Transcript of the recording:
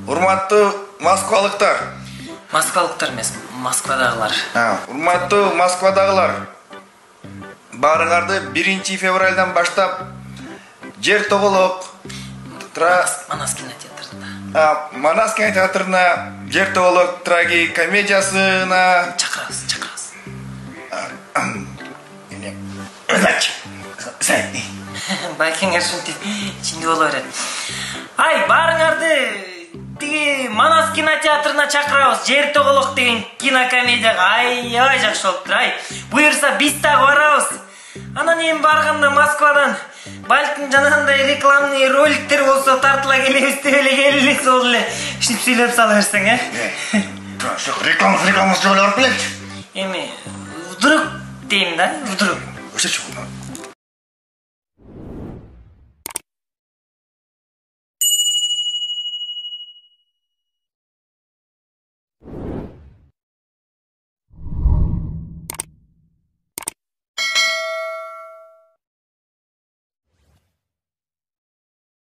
Урматтуу москвалыктар. Москвалыктар эмес, Москвадагылар. Урматтуу Москвадагылар. Баарыңарды 1 февралдан баштап жер тоголок Манас кинотеатрында. Манас кинотеатрына жер тоголок трагикомедиясына Чакырабыз. Байкеңер ушинтип чинди боло берет. Ай, баарыңарды тиги Манас кинотеатрына чакырабыз. Жер тоголок деген кинокомедияга аябай жакшы болуптур. Ай, буюрса биз дагы барабыз. Анан эми барганда Москвадан балким жанагындай рекламный роликтер болсо тартыла келебиз деп эле келели, сол эле ушинтип сүйлөп сала берсең, рекламасы жолу барып келет. Эми вдруг дейм да, вдруг. Ошочу.